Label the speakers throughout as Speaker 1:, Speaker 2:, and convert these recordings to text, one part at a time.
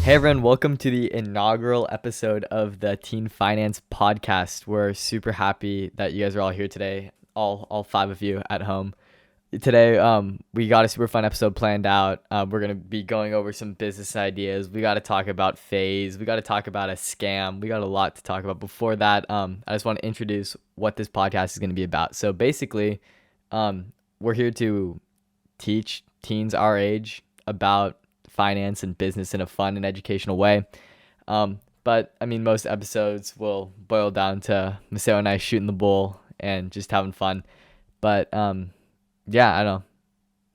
Speaker 1: Hey everyone, welcome to the inaugural episode of the Teen Finance Podcast. We're super happy that you guys are all here today, all five of you at home. Today, we got a super fun episode planned out. We're gonna be going over some business ideas. We got to talk about Faze. We got to talk about a scam. We got a lot to talk about. Before that, I just want to introduce what this podcast is going to be about. So basically, we're here to teach teens our age about finance and business in a fun and educational way. But I mean, most episodes will boil down to Maseo and I shooting the bull and just having fun. But yeah, I don't know.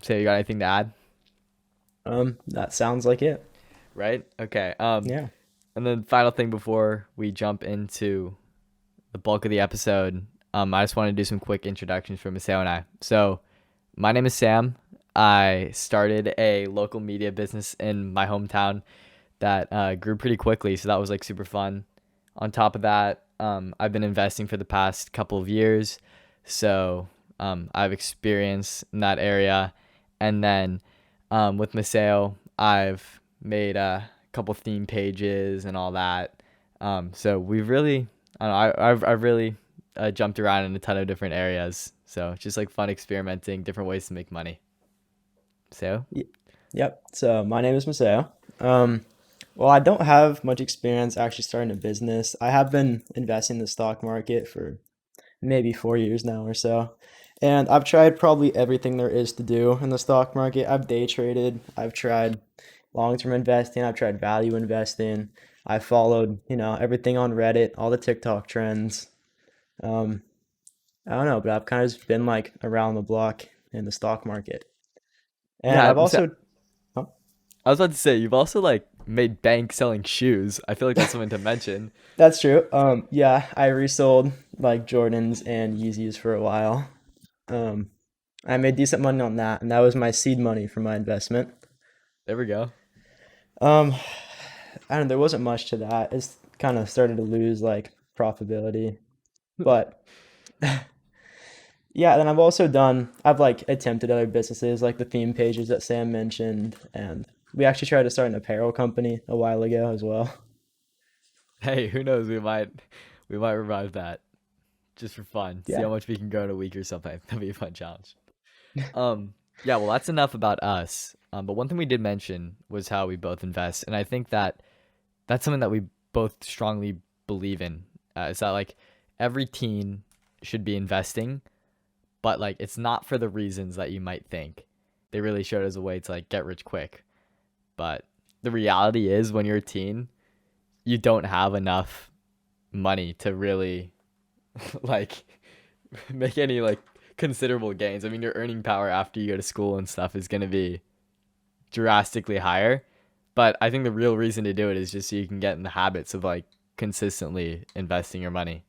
Speaker 1: So you got anything to add?
Speaker 2: That sounds like it.
Speaker 1: Right? Okay.
Speaker 2: Yeah.
Speaker 1: And then final thing before we jump into the bulk of the episode, I just want to do some quick introductions for Maseo and I. So my name is Sam. I started a local media business in my hometown that grew pretty quickly, so that was like super fun. On top of that, I've been investing for the past couple of years, so I have experience in that area. And then with Maseo, I've made a couple theme pages and all that. So we've really, I don't know, I've really jumped around in a ton of different areas. So it's just like fun experimenting, different ways to make money. So,
Speaker 2: Y- Yep. So my name is Maseo. Well, I don't have much experience actually starting a business. I have been investing in the stock market for maybe 4 years now or so. And I've tried probably everything there is to do in the stock market. I've day traded, I've tried long-term investing, I've tried value investing. I followed, everything on Reddit, all the TikTok trends. Um, I don't know, but I've kind of just been like around the block in the stock market. And
Speaker 1: yeah,
Speaker 2: I've
Speaker 1: so
Speaker 2: also, oh,
Speaker 1: I was about to say, you've also like made bank selling shoes. I feel like that's something to mention.
Speaker 2: that's true. Yeah, I resold like Jordans and Yeezys for a while. Um, I made decent money on that, and that was my seed money for my investment.
Speaker 1: There we go.
Speaker 2: Um, I don't know, there wasn't much to that. It's kind of started to lose like profitability, but yeah. Then I've like attempted other businesses like the theme pages that Sam mentioned, and we actually tried to start an apparel company a while ago as well.
Speaker 1: Hey, who knows? We might revive that just for fun. See
Speaker 2: Yeah.
Speaker 1: how much we can grow in a week or something. That'd be a fun challenge. Yeah, well, that's enough about us. But one thing we did mention was how we both invest, and I think that that's something that we both strongly believe in. Is that like every teen should be investing, but like it's not for the reasons that you might think. They really showed as a way to like get rich quick. But the reality is, when you're a teen, you don't have enough money to really like make any like considerable gains. I mean, your earning power after you go to school and stuff is going to be drastically higher. But I think the real reason to do it is just so you can get in the habits of like consistently investing your money.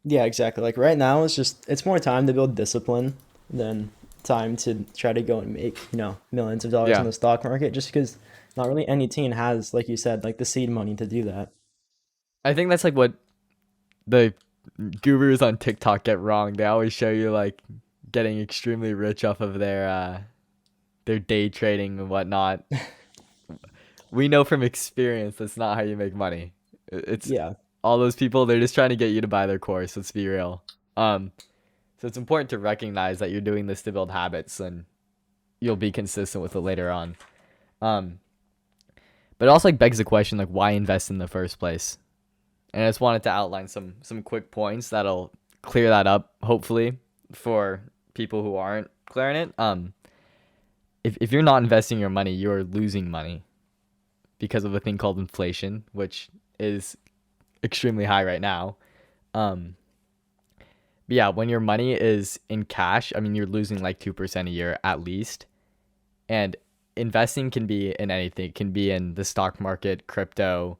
Speaker 2: Yeah, exactly. Like right now, it's more time to build discipline than time to try to go and make, millions of dollars in
Speaker 1: Yeah.
Speaker 2: the stock market just because not really any teen has, like you said, like the seed money to do that.
Speaker 1: I think that's like what the gurus on TikTok get wrong. They always show you like getting extremely rich off of their day trading and whatnot. We know from experience that's not how you make money. It's
Speaker 2: Yeah.
Speaker 1: all those people, they're just trying to get you to buy their course. Let's be real. So it's important to recognize that you're doing this to build habits, and you'll be consistent with it later on. Um, but it also like begs the question, like, why invest in the first place? And I just wanted to outline some quick points that'll clear that up, hopefully, for people who aren't clearing it. If you're not investing your money, you're losing money because of a thing called inflation, which is extremely high right now. Um, but yeah, when your money is in cash, I mean, you're losing like 2% a year at least. And investing can be in anything. It can be in the stock market, crypto,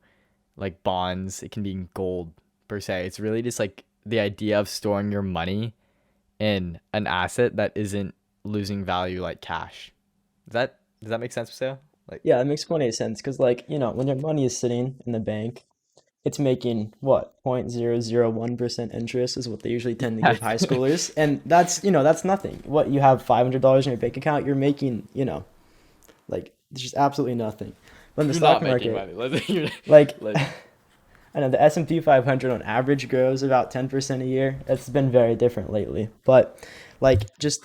Speaker 1: like bonds. It can be in gold per se. It's really just like the idea of storing your money in an asset that isn't losing value like cash. Does that make sense, Paseo? Like,
Speaker 2: Yeah, it makes plenty of sense because, like, when your money is sitting in the bank, it's making what, 0.001% interest is what they usually tend to give high schoolers. And that's nothing. What, you have $500 in your bank account, you're making, like, it's just absolutely nothing. when the
Speaker 1: You're
Speaker 2: stock
Speaker 1: not making
Speaker 2: market,
Speaker 1: money. You're,
Speaker 2: like,
Speaker 1: like
Speaker 2: I know the S&P 500 on average grows about 10% a year. It's been very different lately. But like just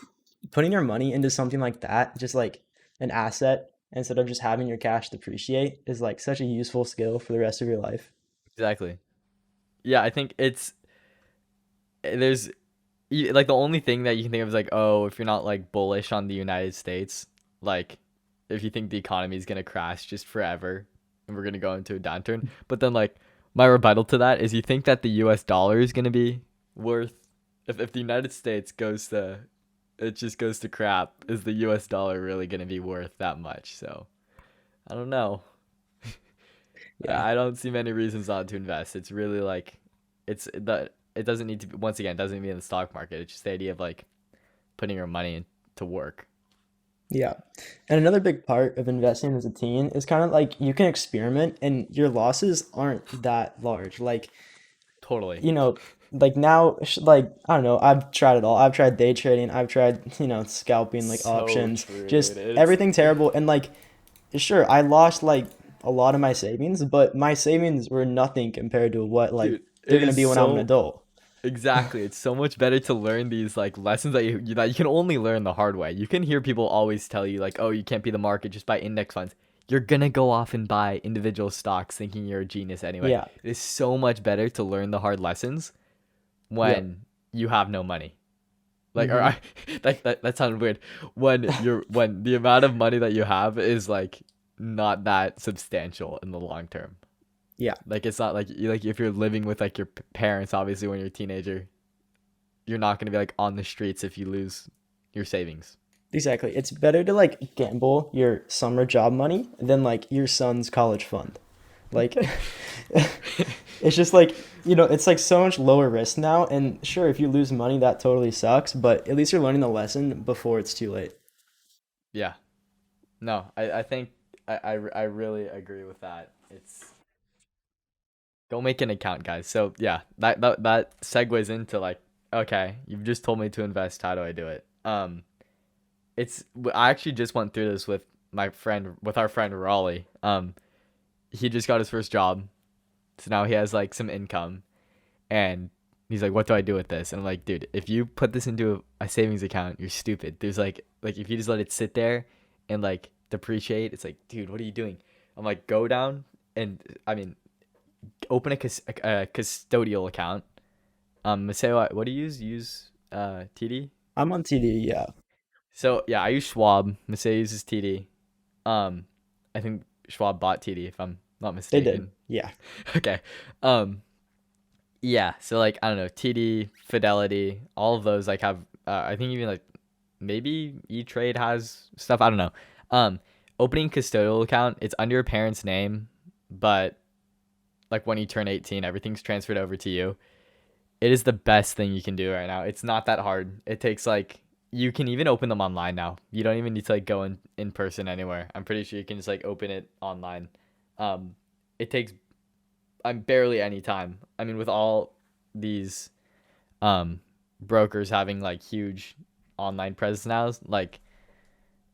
Speaker 2: putting your money into something like that, just like an asset instead of just having your cash depreciate is like such a useful skill for the rest of your life.
Speaker 1: exactly. Yeah, I think it's there's like the only thing that you can think of is like, oh, if you're not like bullish on the United States, like if you think the economy is gonna crash just forever and we're gonna go into a downturn. But then like my rebuttal to that is you think that the US dollar is gonna be worth if the United States goes to it just goes to crap, is the US dollar really gonna be worth that much? So I don't know.
Speaker 2: Yeah.
Speaker 1: I don't see many reasons not to invest. It's really like it's the it doesn't need to be once again, it doesn't need to be in the stock market. It's just the idea of like putting your money to work.
Speaker 2: Yeah. And another big part of investing as a teen is kind of like you can experiment and your losses aren't that large. Like,
Speaker 1: Totally.
Speaker 2: you know, like now, like, I don't know, I've tried it all. I've tried day trading, I've tried, scalping, like
Speaker 1: So
Speaker 2: options,
Speaker 1: true, dude.
Speaker 2: just
Speaker 1: It's
Speaker 2: everything terrible. And like, sure, I lost like a lot of my savings, but my savings were nothing compared to what like
Speaker 1: dude,
Speaker 2: they're
Speaker 1: it
Speaker 2: gonna
Speaker 1: is
Speaker 2: be when I'm an
Speaker 1: so
Speaker 2: adult.
Speaker 1: exactly. It's so much better to learn these like lessons that you can only learn the hard way. You can hear people always tell you like, "Oh, you can't be the market, just buy index funds." You're gonna go off and buy individual stocks thinking you're a genius anyway.
Speaker 2: Yeah.
Speaker 1: It is so much better to learn the hard lessons
Speaker 2: Yep.
Speaker 1: when you have no money. Like, or
Speaker 2: Mm-hmm.
Speaker 1: that sounded weird. When the amount of money that you have is like not that substantial in the long term.
Speaker 2: Yeah.
Speaker 1: Like it's not like like if you're living with like your parents, obviously when you're a teenager, you're not gonna be like on the streets if you lose your savings.
Speaker 2: Exactly. It's better to like gamble your summer job money than like your son's college fund. Like it's just like, it's like so much lower risk now. And sure, if you lose money, that totally sucks, but at least you're learning the lesson before it's too late.
Speaker 1: Yeah. No, I think I really agree with that. It's go make an account, guys. So yeah, that segues into like, okay, you've just told me to invest. How do I do it? It's I actually just went through this with with our friend Raleigh. He just got his first job, so now he has like some income, and he's like, "What do I do with this?" And I'm like, "Dude, if you put this into a savings account, you're stupid. There's like if you just let it sit there and like depreciate, it's like, dude, what are you doing?" I'm like, "Go down and I mean, open a custodial account. Maseo, what do you use? Use TD.
Speaker 2: I'm on TD, yeah.
Speaker 1: So yeah, I use Schwab. Maseo uses TD. Um, I think Schwab bought TD if I'm not
Speaker 2: They did.
Speaker 1: mistaken.
Speaker 2: Yeah.
Speaker 1: Okay. Um, yeah. So like I don't know, TD, Fidelity, all of those like have. I think even like maybe E Trade has stuff. I don't know. Um, opening custodial account, it's under your parents' name, but like when you turn 18, everything's transferred over to you. It is the best thing you can do right now. It's not that hard. It takes like you can even open them online now. You don't even need to like go in person anywhere. I'm pretty sure you can just like open it online. It takes I'm barely any time. I mean, with all these um brokers having like huge online presence now, like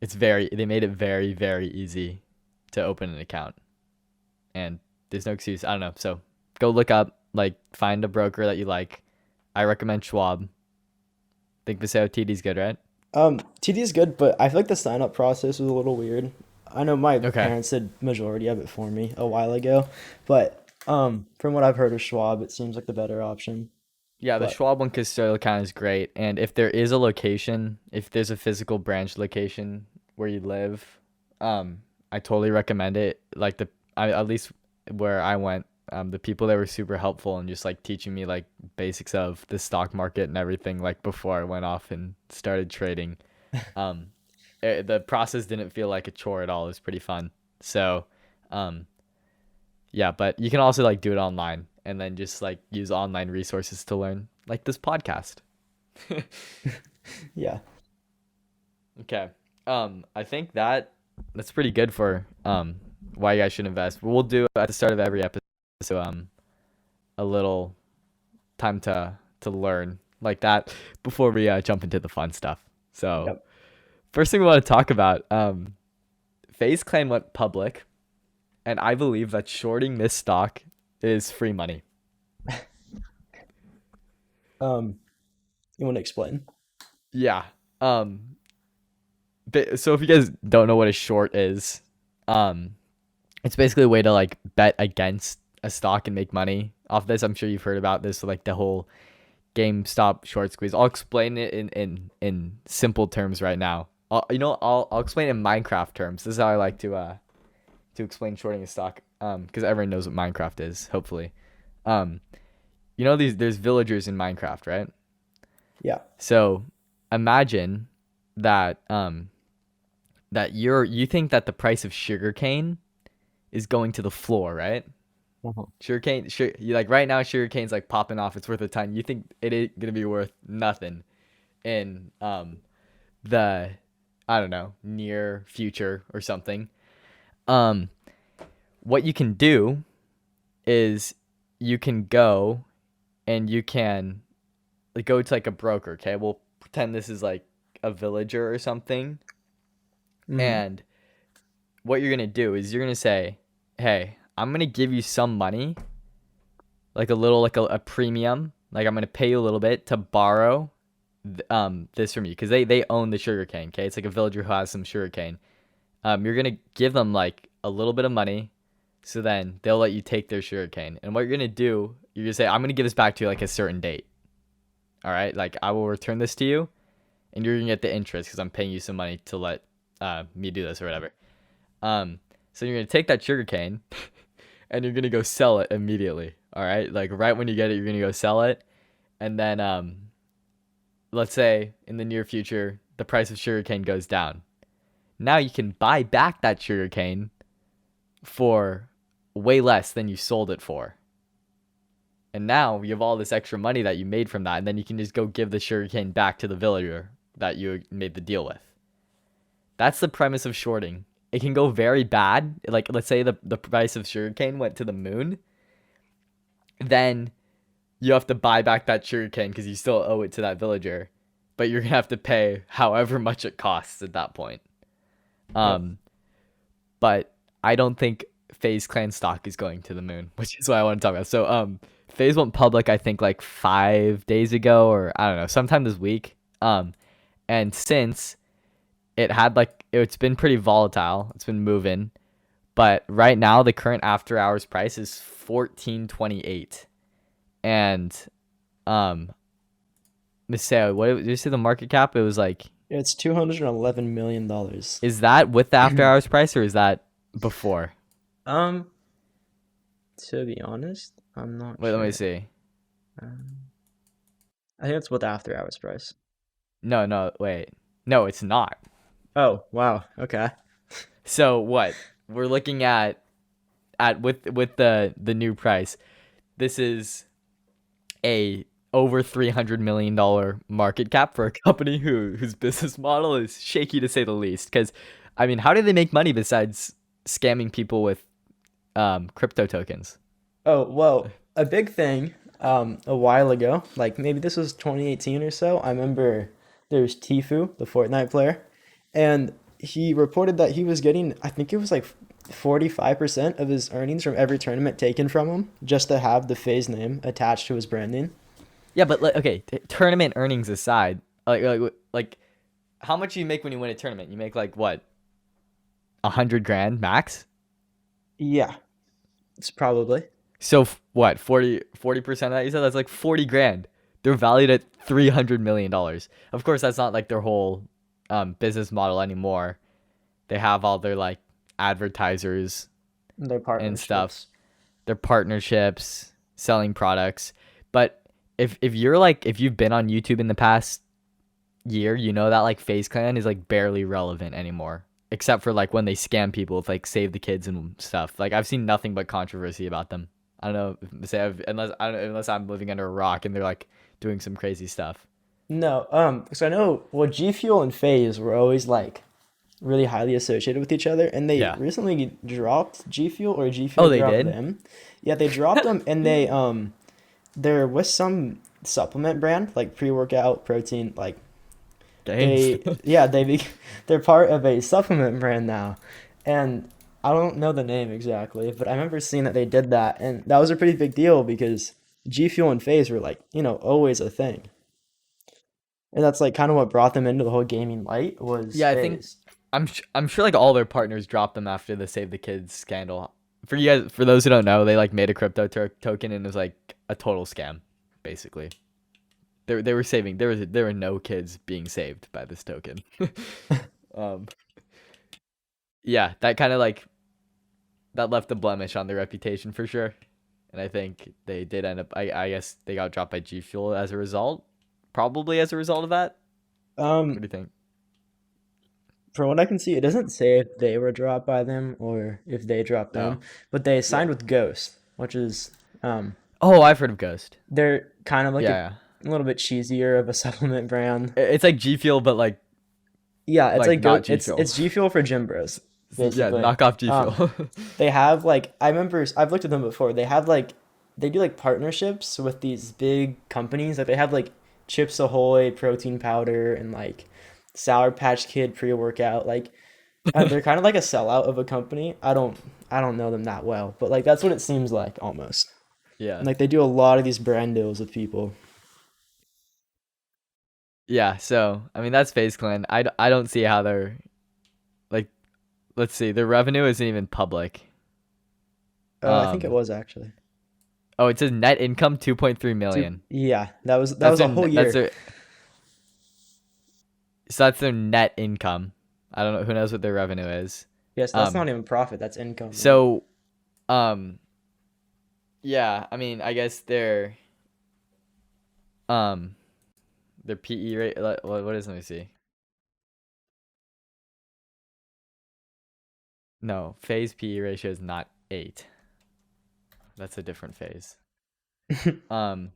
Speaker 1: they made it very very easy to open an account, and there's no excuse. I don't know. So go look up, like find a broker that you like. I recommend Schwab. Think Maseo TD's good, right?
Speaker 2: TD is good, but I feel like the sign up process was a little weird. I know my
Speaker 1: Okay.
Speaker 2: parents did majority of it for me a while ago, but from what I've heard of Schwab, it seems like the better option.
Speaker 1: Yeah, the
Speaker 2: But
Speaker 1: Schwab one custodial account is great. And if there is a location, if there's a physical branch location where you live, I totally recommend it. Like at least where I went, the people there were super helpful and just like teaching me like basics of the stock market and everything like before I went off and started trading. Um, the process didn't feel like a chore at all. It was pretty fun. So, um, yeah, but you can also like do it online and then just like use online resources to learn, like this podcast.
Speaker 2: yeah.
Speaker 1: Okay. I think that's pretty good for why you guys should invest. We'll do at the start of every episode a little time to learn like that before we jump into the fun stuff. So
Speaker 2: Yep.
Speaker 1: first thing we want to talk about, Faze Clan went public, and I believe that shorting this stock is free money.
Speaker 2: You want to explain?
Speaker 1: Yeah. So if you guys don't know what a short is, um, it's basically a way to like bet against a stock and make money off this. I'm sure you've heard about this, like the whole GameStop short squeeze. I'll explain it in simple terms right now. I'll explain it in Minecraft terms. This is how I like to explain shorting a stock. Because everyone knows what Minecraft is, hopefully. Um, there's villagers in Minecraft, right?
Speaker 2: Yeah.
Speaker 1: So imagine that that you think that the price of sugarcane is going to the floor, right?
Speaker 2: Uh-huh.
Speaker 1: You like right now sugarcane's like popping off, it's worth a ton. You think it is gonna be worth nothing in the I don't know, near future or something. Um what you can do is you can go and you can like go to like a broker, okay? We'll pretend this is like a villager or something.
Speaker 2: Mm-hmm.
Speaker 1: And what you're gonna do is you're gonna say, hey, I'm gonna give you some money, like a little, like a premium. Like I'm gonna pay you a little bit to borrow this from you because they own the sugarcane. Okay, it's like a villager who has some sugarcane. You're gonna give them like a little bit of money, so then they'll let you take their sugarcane. And what you're gonna do, you're gonna say, I'm gonna give this back to you like a certain date. All right, like I will return this to you, and you're gonna get the interest because I'm paying you some money to let me do this or whatever. So you're gonna take that sugarcane, and you're gonna go sell it immediately. All right, like right when you get it, you're gonna go sell it, and then let's say in the near future the price of sugarcane goes down. Now you can buy back that sugarcane for way less than you sold it for. And now you have all this extra money that you made from that, and then you can just go give the sugarcane back to the villager that you made the deal with. That's the premise of shorting. It can go very bad. Like, let's say the price of sugarcane went to the moon. Then you have to buy back that sugarcane because you still owe it to that villager. But you're going to have to pay however much it costs at that point. But I don't think Faze Clan stock is going to the moon, which is what I want to talk about. So, Faze went public, I think, like 5 days ago, or I don't know, sometime this week. And since it's been pretty volatile, it's been moving, but right now the current after hours price is 14.28, and Maseo, what did you say the market cap? It was like,
Speaker 2: It's $211 million.
Speaker 1: is that with the after hours price or is that before?
Speaker 2: Um, to be honest, I'm not
Speaker 1: Wait,
Speaker 2: sure.
Speaker 1: let me see.
Speaker 2: I think it's with the after hours price.
Speaker 1: No, wait. No, it's not.
Speaker 2: Oh, wow. Okay.
Speaker 1: So what? We're looking at with the new price. This is a over $300 million market cap for a company whose business model is shaky to say the least. Because, I mean, how do they make money besides scamming people with crypto tokens?
Speaker 2: Oh, well, a big thing a while ago, like maybe this was 2018 or so, I remember there was Tfue, the Fortnite player, and he reported that he was getting, I think it was like 45% of his earnings from every tournament taken from him just to have the Faze name attached to his branding.
Speaker 1: Yeah, but okay, tournament earnings aside, like, how much do you make when you win a tournament? You make like what, 100 grand max?
Speaker 2: Yeah, it's probably.
Speaker 1: So what, 40% of that you said? That's like 40 grand. They're valued at $300 million. Of course, that's not like their whole business model anymore. They have all their like advertisers
Speaker 2: Their
Speaker 1: and stuff,
Speaker 2: partnerships.
Speaker 1: their partnerships, selling products. But if you've been on YouTube in the past year, you know that like Faze Clan is like barely relevant anymore. Except for like when they scam people with like save the kids and stuff. Like I've seen nothing but controversy about them. I don't know unless I'm living under a rock and they're like doing some crazy stuff.
Speaker 2: No, because I know, well, G Fuel and Faze were always like really highly associated with each other, and they
Speaker 1: Yeah.
Speaker 2: recently dropped G Fuel, or G
Speaker 1: Oh,
Speaker 2: Fuel
Speaker 1: they
Speaker 2: dropped
Speaker 1: did?
Speaker 2: them. Yeah, they dropped them, and there was some supplement brand like pre-workout protein, like
Speaker 1: Games.
Speaker 2: they're part of a supplement brand now, and I don't know the name exactly, but I remember seeing that they did that, and that was a pretty big deal because G Fuel and Phase were like, always a thing. And that's like kind of what brought them into the whole gaming light was
Speaker 1: Yeah, I think
Speaker 2: Phase.
Speaker 1: I'm sure like all their partners dropped them after the Save the Kids scandal. For you guys, for those who don't know, they like made a crypto token and it was like a total scam, basically. They were saving there were no kids being saved by this token. um, yeah, that kind of like that left a blemish on their reputation for sure. And I think they did end up. I guess they got dropped by G Fuel as a result, probably as a result of that. What
Speaker 2: Um,
Speaker 1: do you think?
Speaker 2: from what I can see, it doesn't say if they were dropped by them or if they dropped them,
Speaker 1: Oh,
Speaker 2: but they
Speaker 1: yeah.
Speaker 2: signed with Ghost, which is
Speaker 1: Oh, I've heard of Ghost.
Speaker 2: they're kind of like
Speaker 1: Yeah,
Speaker 2: a little bit cheesier of a supplement brand.
Speaker 1: It's like G Fuel, but
Speaker 2: Yeah, it's
Speaker 1: like
Speaker 2: like Go
Speaker 1: not G Fuel.
Speaker 2: it's G Fuel for gym bros,
Speaker 1: Yeah,
Speaker 2: basically.
Speaker 1: knock off G
Speaker 2: Um,
Speaker 1: Fuel.
Speaker 2: they have like I remember I've looked at them before. They have like they do like partnerships with these big companies. Like they have like Chips Ahoy protein powder and like Sour Patch Kid pre-workout. Like they're kind of like a sellout of a company. I don't know them that well, but like that's what it seems like almost. And
Speaker 1: Yeah,
Speaker 2: like they do a lot of these brand deals with people.
Speaker 1: yeah. So I mean, that's Faze Clan. I don't see how they're like. Let's see, their revenue isn't even public.
Speaker 2: I think it
Speaker 1: Um.
Speaker 2: was actually.
Speaker 1: Oh, it says net income 2.3 million.
Speaker 2: Yeah, that was a whole
Speaker 1: That's
Speaker 2: year.
Speaker 1: their so that's their net income. I don't know who knows what their revenue is.
Speaker 2: Yes, that's
Speaker 1: Um.
Speaker 2: not even profit. That's income, right?
Speaker 1: So um. Yeah. I mean, I guess um their PE rate. What is? Let me see. No, phase PE ratio is not 8. That's a different phase. Um,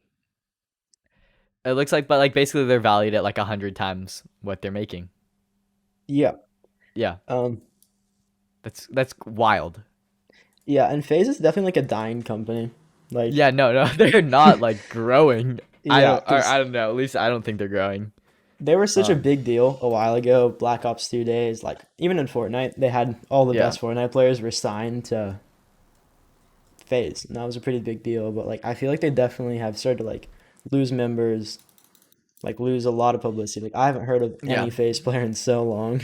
Speaker 1: it looks like, but like basically they're valued at like 100 times what they're making.
Speaker 2: Yeah.
Speaker 1: Yeah,
Speaker 2: Um,
Speaker 1: that's wild.
Speaker 2: yeah, and FaZe is definitely like a dying company. Like,
Speaker 1: Yeah, no, they're not like growing.
Speaker 2: yeah,
Speaker 1: I
Speaker 2: because
Speaker 1: don't know. At least I don't think they're growing.
Speaker 2: they were such a
Speaker 1: Um,
Speaker 2: big deal a while ago. Black Ops 2 days, like even in Fortnite, they had all the
Speaker 1: yeah,
Speaker 2: best Fortnite players were signed to FaZe, and that was a pretty big deal. But like, I feel like they definitely have started to like lose members, like lose a lot of publicity. Like, I haven't heard of
Speaker 1: yeah,
Speaker 2: any FaZe player in so long.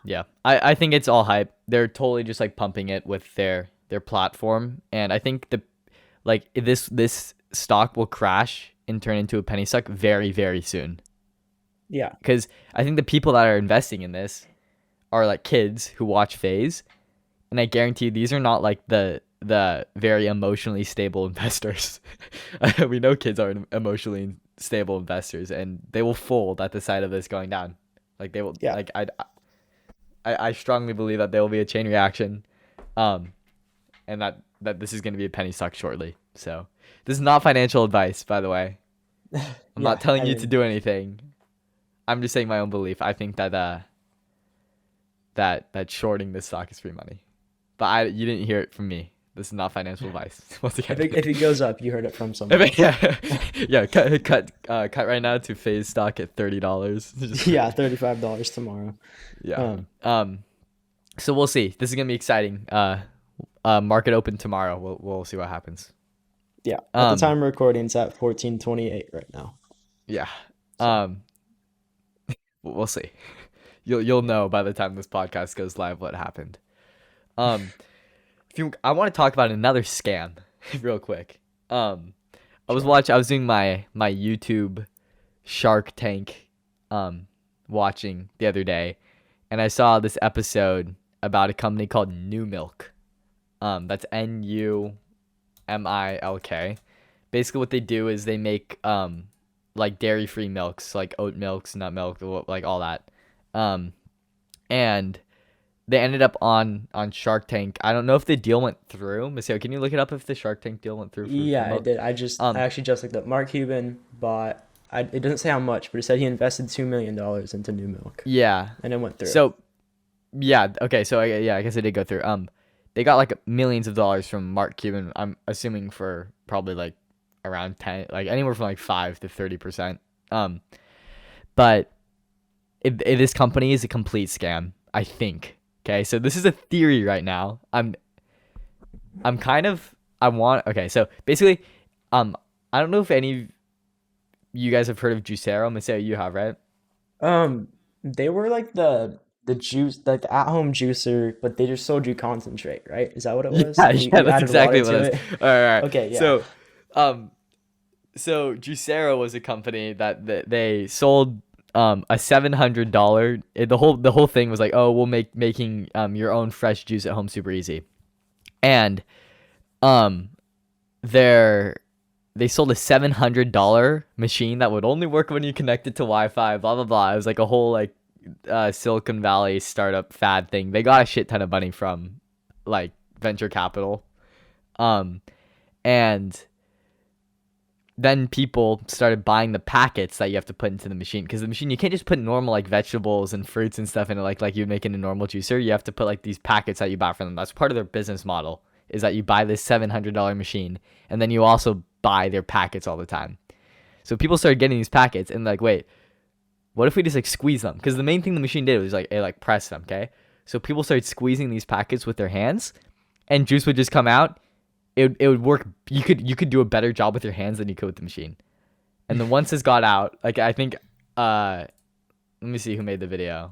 Speaker 1: yeah. I think it's all hype. They're totally just like pumping it with their platform, and I think the like this stock will crash and turn into a penny stock very very soon.
Speaker 2: Yeah,
Speaker 1: Because I think the people that are investing in this are like kids who watch Phase, and I guarantee you these are not like the very emotionally stable investors. We know kids are emotionally stable investors, and they will fold at the sight of this going down. Like they will
Speaker 2: yeah,
Speaker 1: like I strongly believe that there will be a chain reaction, um, and that this is going to be a penny stock shortly. So this is not financial advice, by the way. I'm
Speaker 2: yeah.
Speaker 1: not telling
Speaker 2: I
Speaker 1: you to
Speaker 2: mean,
Speaker 1: do anything. I'm just saying my own belief. I think that that shorting this stock is free money. But you didn't hear it from me. This is not financial advice. Once
Speaker 2: if
Speaker 1: again.
Speaker 2: it goes up, you heard it from someone.
Speaker 1: Yeah, yeah. Cut right now to Phase stock at $30. Just
Speaker 2: Yeah,
Speaker 1: kidding.
Speaker 2: $35 tomorrow.
Speaker 1: Yeah.
Speaker 2: Um,
Speaker 1: So we'll see. This is gonna be exciting. Market open tomorrow. We'll see what happens.
Speaker 2: yeah. At the
Speaker 1: Um.
Speaker 2: time of recording, it's at 14:28 right now.
Speaker 1: Yeah.
Speaker 2: So
Speaker 1: Um. We'll see. You'll know by the time this podcast goes live what happened. Um. I want to talk about another scam real quick.
Speaker 2: sure.
Speaker 1: I was doing my YouTube Shark Tank watching the other day, and I saw this episode about a company called Numilk. That's Numilk. Basically what they do is they make like dairy-free milks, like oat milks, nut milk, like all that. Um and they ended up on Shark Tank. I don't know if the deal went through. Maseo, can you look it up if the Shark Tank deal went through for
Speaker 2: Yeah, I
Speaker 1: Numilk?
Speaker 2: did. I
Speaker 1: Um,
Speaker 2: actually just looked up. Mark Cuban bought. It doesn't say how much, but it said he invested $2 million into New Milk,
Speaker 1: yeah.
Speaker 2: and it went through.
Speaker 1: So yeah, okay. So I guess it did go through. They got like millions of dollars from Mark Cuban. I'm assuming for probably like around 10, like anywhere from like 5 to 30%. But this company is a complete scam. I think Okay, so this is a theory right now. I'm kind of I want okay, so basically, I don't know if any of you guys have heard of Juicero. Maseo, you have, right?
Speaker 2: Um, they were like the juice, like the at-home juicer, but they just sold you concentrate, right? Is that what it
Speaker 1: Yeah,
Speaker 2: was? And
Speaker 1: yeah,
Speaker 2: you
Speaker 1: that's
Speaker 2: added water
Speaker 1: exactly what
Speaker 2: to
Speaker 1: it is.
Speaker 2: it.
Speaker 1: All right.
Speaker 2: Okay, yeah.
Speaker 1: Um, so Juicero was a company that they sold a $700. The whole thing was like, oh, we'll making your own fresh juice at home super easy, and um, they're they sold a $700 machine that would only work when you connect it to Wi-Fi. Blah blah blah. It was like a whole like Silicon Valley startup fad thing. They got a shit ton of money from like venture capital, um, and then people started buying the packets that you have to put into the machine, because the machine, you can't just put normal like vegetables and fruits and stuff in it like you'd make in a normal juicer. You have to put like these packets that you buy from them. That's part of their business model, is that you buy this $700 machine and then you also buy their packets all the time. So people started getting these packets and like, wait, what if we just like squeeze them? Because the main thing the machine did was like it like pressed them. Okay, so people started squeezing these packets with their hands, and juice would just come out. It would work. You could do a better job with your hands than you could with the machine. And then once this got out, like I think let me see who made the video.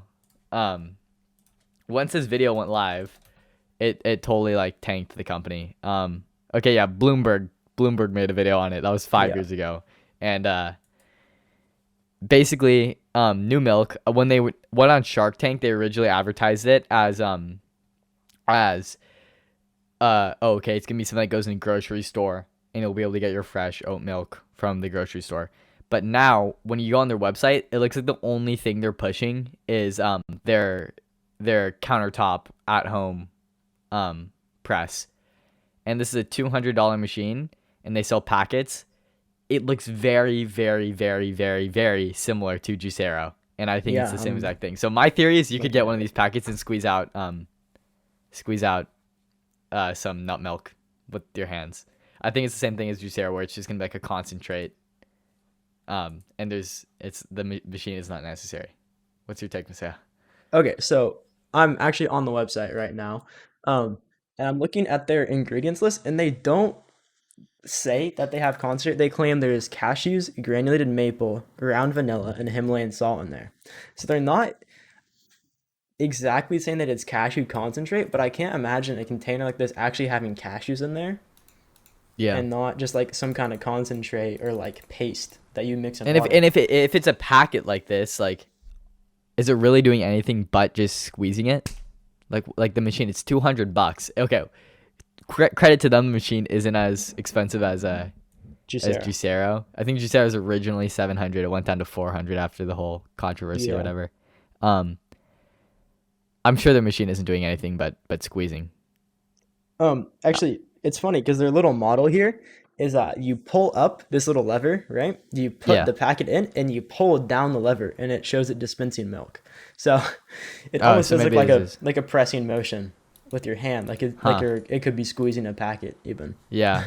Speaker 1: Once this video went live, it totally like tanked the company. Okay, yeah, Bloomberg made a video on it. That was 5 years ago. And basically Numilk, when they went on Shark Tank, they originally advertised it as okay, it's gonna be something that goes in a grocery store and you'll be able to get your fresh oat milk from the grocery store. But now when you go on their website, it looks like the only thing they're pushing is their countertop at home press. And this is a $200 machine and they sell packets. It looks very, very, very, very, very similar to Juicero. And I think it's the same exact thing. So my theory is you could get one of these packets and squeeze out some nut milk with your hands. I think it's the same thing as Juicero, where it's just gonna be like a concentrate. And the machine is not necessary. What's your take, Maseo?
Speaker 2: Okay, so I'm actually on the website right now, and I'm looking at their ingredients list, and they don't say that they have concentrate. They claim there is cashews, granulated maple, ground vanilla, and Himalayan salt in there. So they're not exactly saying that it's cashew concentrate, but I can't imagine a container like this actually having cashews in there.
Speaker 1: Yeah.
Speaker 2: And not just like some kind of concentrate or like paste that you mix in
Speaker 1: And
Speaker 2: water.
Speaker 1: if it's a packet like this, like, is it really doing anything but just squeezing it? Like the machine, it's $200. Okay, credit to them, the machine isn't as expensive as Juicero. I think Juicero was originally $700. It went down to $400 after the whole controversy or whatever. I'm sure their machine isn't doing anything but squeezing.
Speaker 2: Actually, it's funny because their little model here is that you pull up this little lever, right? You put the packet in and you pull down the lever and it shows it dispensing milk. So it almost does look like a pressing motion with your hand, like it could be squeezing a packet even.
Speaker 1: Yeah.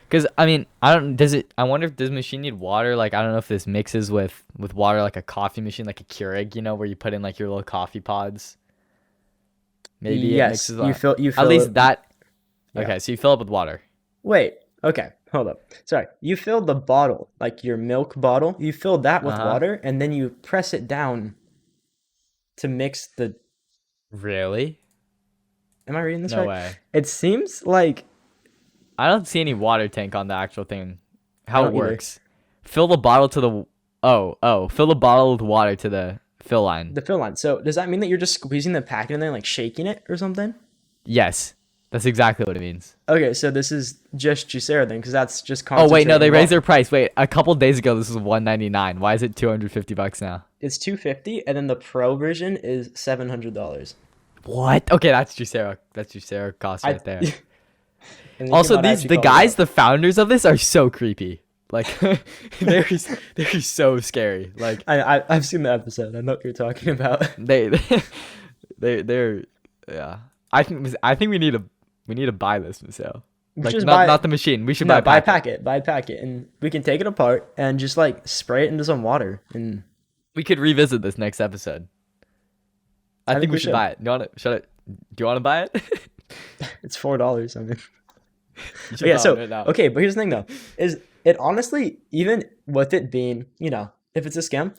Speaker 1: Because I mean, I wonder if this machine need water. Like, I don't know if this mixes with water like a coffee machine, like a Keurig, where you put in like your little coffee pods. Maybe
Speaker 2: yes,
Speaker 1: it mixes
Speaker 2: you fill
Speaker 1: at least
Speaker 2: it,
Speaker 1: that.
Speaker 2: Yeah.
Speaker 1: Okay, so you fill it with water.
Speaker 2: Wait, okay, hold up. Sorry, you filled the bottle, like your milk bottle. You filled that with water, and then you press it down to mix the.
Speaker 1: Really?
Speaker 2: Am I reading this right?
Speaker 1: No way.
Speaker 2: It seems like.
Speaker 1: I don't see any water tank on the actual thing. How it works? Fill the bottle to the fill the bottle with water to the fill line.
Speaker 2: The fill line. So does that mean that you're just squeezing the packet and then like shaking it or something?
Speaker 1: Yes, that's exactly what it means.
Speaker 2: Okay, so this is just Juicero then, because that's just.
Speaker 1: Oh wait, no, they raised their price. Wait, a couple days ago this was $199. Why is it $250 now?
Speaker 2: It's $250, and then the pro version is $700.
Speaker 1: What? Okay, that's Juicero. That's Juicero cost right there. Also, the founders of this are so creepy. Like, they're so scary. Like,
Speaker 2: I've seen the episode. I know what you're talking about.
Speaker 1: They're yeah. I think we need to buy this, Maseo. Like, not the machine. We should buy a packet.
Speaker 2: Buy a packet, and we can take it apart and just like spray it into some water. And
Speaker 1: we could revisit this next episode. I
Speaker 2: I
Speaker 1: think
Speaker 2: think
Speaker 1: we
Speaker 2: we
Speaker 1: should
Speaker 2: should.
Speaker 1: buy it. Do you want to buy it?
Speaker 2: It's $4. I mean,
Speaker 1: You should
Speaker 2: yeah.
Speaker 1: buy one
Speaker 2: So
Speaker 1: right now.
Speaker 2: okay, but here's the thing though, is it honestly even with it being if it's a scam,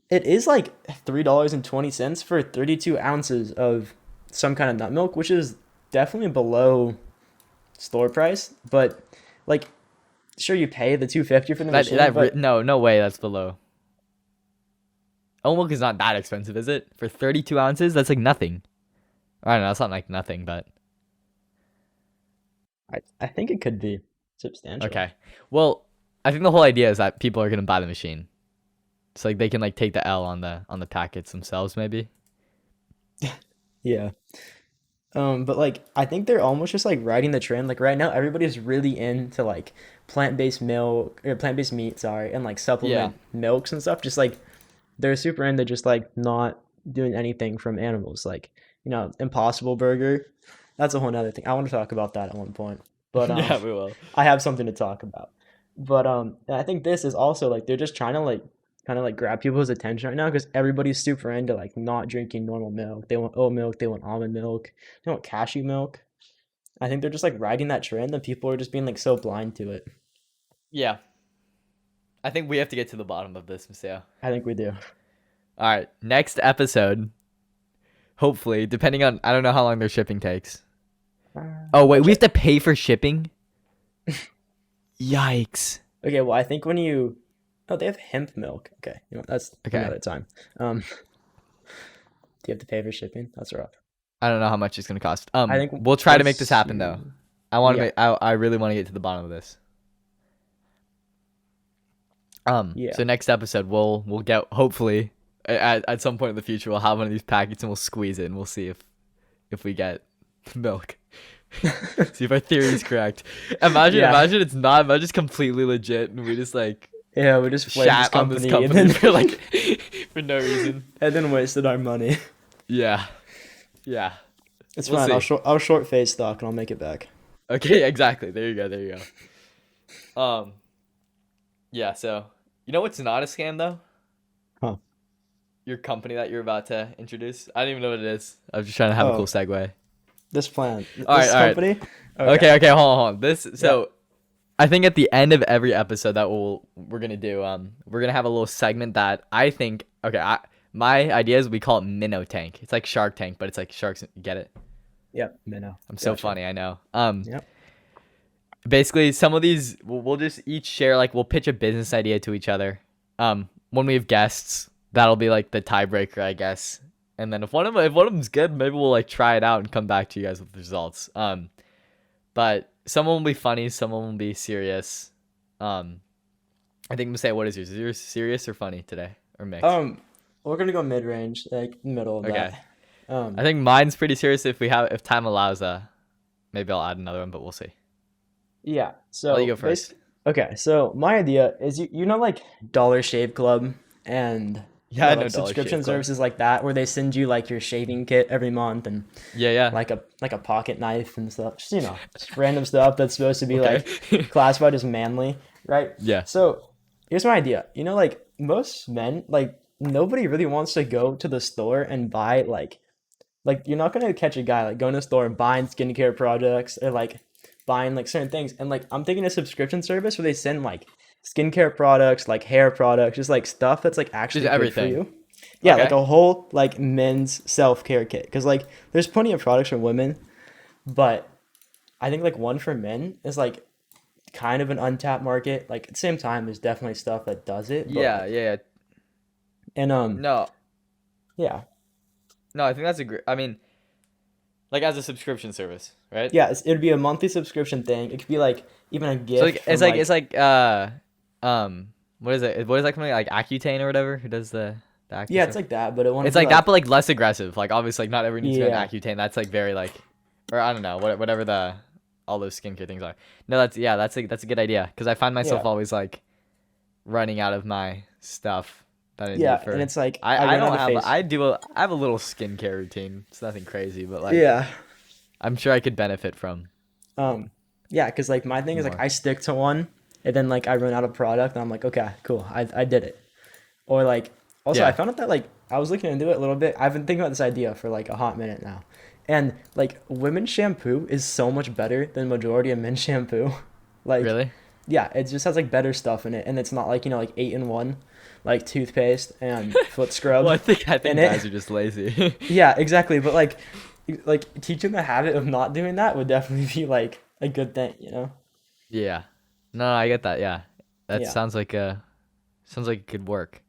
Speaker 2: it is like $3.20 for 32 ounces of some kind of nut milk, which is definitely below store price. But like, sure, you pay the 250 for the machine, but
Speaker 1: No way that's below. Oat milk is not that expensive, is it? For 32 ounces, that's like nothing. I don't know, it's not like nothing, but
Speaker 2: I think it could be substantial.
Speaker 1: okay. Well, I think the whole idea is that people are gonna buy the machine. It's like they can like take the L on the packets themselves, maybe.
Speaker 2: Yeah. But like I think they're almost just like riding the trend. Like right now, everybody's really into like plant-based milk or plant-based meat, sorry, and like
Speaker 1: Yeah.
Speaker 2: supplement milks and stuff. Just like they're super into just like not doing anything from animals. Like, Impossible Burger. That's a whole nother thing. I want to talk about that at one point. But
Speaker 1: Yeah, we will.
Speaker 2: I have something to talk about. But I think this is also like they're just trying to like kind of like grab people's attention right now because everybody's super into like not drinking normal milk. They want oat milk, they want almond milk, they want cashew milk. I think they're just like riding that trend and people are just being like so blind to it.
Speaker 1: Yeah. I think we have to get to the bottom of this, Maseo.
Speaker 2: I think we do.
Speaker 1: All right, next episode. Hopefully, depending on I don't know how long their shipping takes. Oh wait, we have to pay for shipping. Yikes.
Speaker 2: Okay, well I think when you oh they have hemp milk. Okay, that's
Speaker 1: Okay.
Speaker 2: another time. Do you have to pay for shipping? That's rough.
Speaker 1: I don't know how much it's gonna cost.
Speaker 2: I think
Speaker 1: We'll try to make this
Speaker 2: once
Speaker 1: happen though.
Speaker 2: you-
Speaker 1: I want to
Speaker 2: Yeah.
Speaker 1: make. I really want to get to the bottom of this.
Speaker 2: Yeah.
Speaker 1: So next episode, we'll get hopefully at some point in the future we'll have one of these packets and we'll squeeze it and we'll see if we get milk. See if our theory is correct.
Speaker 2: Yeah.
Speaker 1: Imagine it's not. Imagine it's completely legit and we just like
Speaker 2: Yeah, we just played this
Speaker 1: shat on this
Speaker 2: company,
Speaker 1: company for like for no reason.
Speaker 2: and then wasted our money.
Speaker 1: Yeah. Yeah.
Speaker 2: It's
Speaker 1: We'll
Speaker 2: fine.
Speaker 1: see.
Speaker 2: I'll short Faze stock and I'll make it back.
Speaker 1: Okay, exactly. There you go. There you go. Yeah, so you know what's not a scam though?
Speaker 2: Huh.
Speaker 1: Your company that you're about to introduce. I don't even know what it is. I was just trying to have a
Speaker 2: Oh.
Speaker 1: cool segue.
Speaker 2: This plan. This
Speaker 1: All right, all right.
Speaker 2: company.
Speaker 1: Okay, hold on. I think at the end of every episode that we're gonna do, we're gonna have a little segment that I think my idea is we call it Minnow Tank. It's like Shark Tank, but it's like sharks. You get it?
Speaker 2: Yep. Minnow.
Speaker 1: I'm so
Speaker 2: Gotcha.
Speaker 1: funny, I know.
Speaker 2: Yep.
Speaker 1: Basically some of these we'll just each share like we'll pitch a business idea to each other. When we have guests, that'll be like the tiebreaker, I guess. And then if one of them's good, maybe we'll like try it out and come back to you guys with the results. But some will be funny, some will be serious. I think I'm gonna say, what is yours? Is yours serious or funny today or mixed?
Speaker 2: We're gonna go mid range, like middle of
Speaker 1: Okay.
Speaker 2: that.
Speaker 1: I think mine's pretty serious. If time allows, maybe I'll add another one, but we'll see.
Speaker 2: Yeah. So
Speaker 1: I'll let you go first.
Speaker 2: Okay. So my idea is like Dollar Shave Club and
Speaker 1: Yeah, I know
Speaker 2: like
Speaker 1: Dollar
Speaker 2: subscription
Speaker 1: Shave Club.
Speaker 2: services like that where they send you like your shaving kit every month and
Speaker 1: Yeah.
Speaker 2: like a pocket knife and stuff. Just random stuff that's supposed to be
Speaker 1: Okay.
Speaker 2: like classified as manly, right?
Speaker 1: Yeah.
Speaker 2: So here's my idea. Like most men, like nobody really wants to go to the store and buy like you're not gonna catch a guy like going to the store and buying skincare products or like buying like certain things. And like I'm thinking a subscription service where they send like skincare products, like hair products, just like stuff that's like actually
Speaker 1: Just
Speaker 2: good
Speaker 1: everything.
Speaker 2: for you. Yeah,
Speaker 1: Okay.
Speaker 2: like a whole like men's self-care kit. Because like there's plenty of products for women, but I think like one for men is like kind of an untapped market. Like at the same time, there's definitely stuff that does it. But,
Speaker 1: Yeah.
Speaker 2: And
Speaker 1: No,
Speaker 2: yeah.
Speaker 1: I think that's a great. I mean, like as a subscription service, right?
Speaker 2: Yeah, it'd be a monthly subscription thing. It could be like even a gift.
Speaker 1: So like,
Speaker 2: from,
Speaker 1: it's like what is it? What is that company like Accutane or whatever? Who does the Accutane
Speaker 2: yeah, it's
Speaker 1: stuff?
Speaker 2: like that, but it won't
Speaker 1: It's
Speaker 2: be
Speaker 1: like that, but like less aggressive. Like obviously, like not everyone needs to go
Speaker 2: Yeah.
Speaker 1: on Accutane. That's like very like, or I don't know, whatever all those skincare things are. No, that's a good idea because I find myself
Speaker 2: Yeah.
Speaker 1: always like running out of my stuff that I
Speaker 2: Yeah,
Speaker 1: need for.
Speaker 2: and it's like
Speaker 1: I
Speaker 2: run
Speaker 1: don't
Speaker 2: out of
Speaker 1: have
Speaker 2: face.
Speaker 1: I have a little skincare routine. It's nothing crazy, but like
Speaker 2: Yeah.
Speaker 1: I'm sure I could benefit from.
Speaker 2: Yeah, because like my thing is like
Speaker 1: More.
Speaker 2: I stick to one, and then like I run out of product, and I'm like, okay, cool, I did it. Or like also
Speaker 1: Yeah.
Speaker 2: I found out that like I was looking into it a little bit. I've been thinking about this idea for like a hot minute now. And like women's shampoo is so much better than majority of men's shampoo. Like,
Speaker 1: Really?
Speaker 2: yeah, it just has like better stuff in it, and it's not like, like 8-in-1, like toothpaste and foot
Speaker 1: Well,
Speaker 2: scrub
Speaker 1: I think
Speaker 2: in
Speaker 1: guys
Speaker 2: it.
Speaker 1: are just lazy.
Speaker 2: Yeah, exactly. But like teaching the habit of not doing that would definitely be like a good thing, you know?
Speaker 1: Yeah. No, I get that. Yeah. That
Speaker 2: Yeah.
Speaker 1: sounds like it could work.